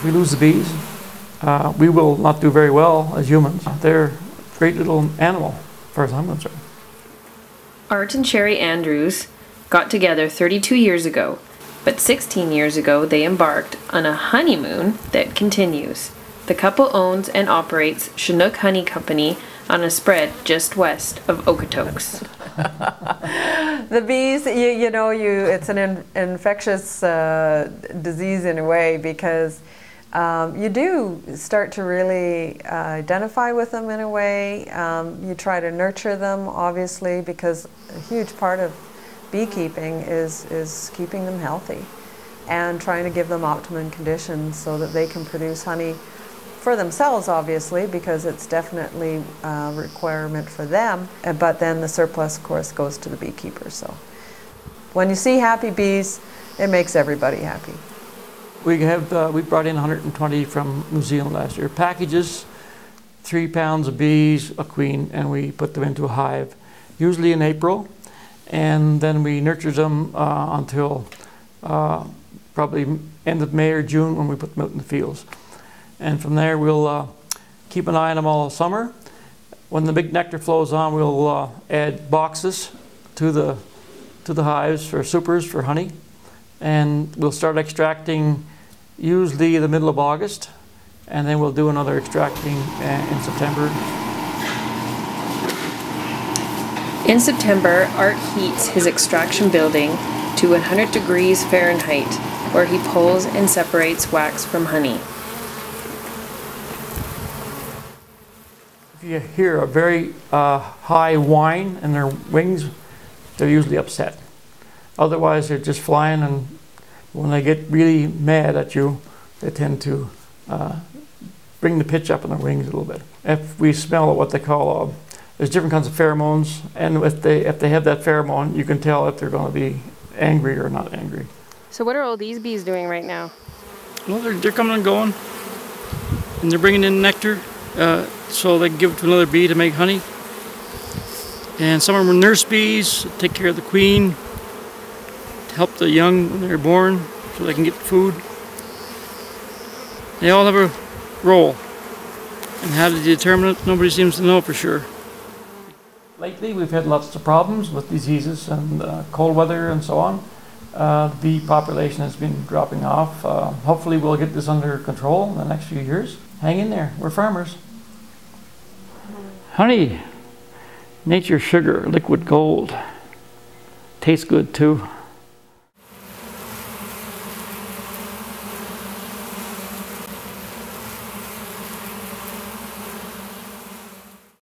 If we lose the bees, we will not do very well as humans. They're a great little animal, as far as I'm concerned. Art and Cherie Andrews got together 32 years ago, but 16 years ago they embarked on a honeymoon that continues. The couple owns and operates Chinook Honey Company on a spread just west of Okotoks. The bees, it's an infectious disease in a way, because you do start to really identify with them in a way. You try to nurture them, obviously, because a huge part of beekeeping is keeping them healthy and trying to give them optimum conditions so that they can produce honey for themselves, obviously, because it's definitely a requirement for them, but then the surplus, of course, goes to the beekeepers. So when you see happy bees, it makes everybody happy. We brought in 120 from New Zealand last year. Packages, 3 pounds of bees, a queen, and we put them into a hive, usually in April, and then we nurture them until probably end of May or June, when we put them out in the fields. And from there, we'll keep an eye on them all summer. When the big nectar flows on, we'll add boxes to the hives for supers for honey, and we'll start extracting usually the middle of August, and then we'll do another extracting in September. In September, Art heats his extraction building to 100 degrees Fahrenheit, where he pulls and separates wax from honey. If you hear a very high whine in their wings, they're usually upset. Otherwise, they're just flying, and when they get really mad at you, they tend to bring the pitch up in their wings a little bit. If we smell what they call, there's different kinds of pheromones, and if they have that pheromone, you can tell if they're going to be angry or not angry. So what are all these bees doing right now? Well, they're coming and going, and they're bringing in nectar, so they can give it to another bee to make honey. And some of them are nurse bees, take care of the queen, to help the young when they're born, so they can get food. They all have a role, and how to determine it, nobody seems to know for sure. Lately, we've had lots of problems with diseases and cold weather and so on. The bee population has been dropping off. Hopefully, we'll get this under control in the next few years. Hang in there. We're farmers. Honey, nature's sugar, liquid gold. Tastes good too.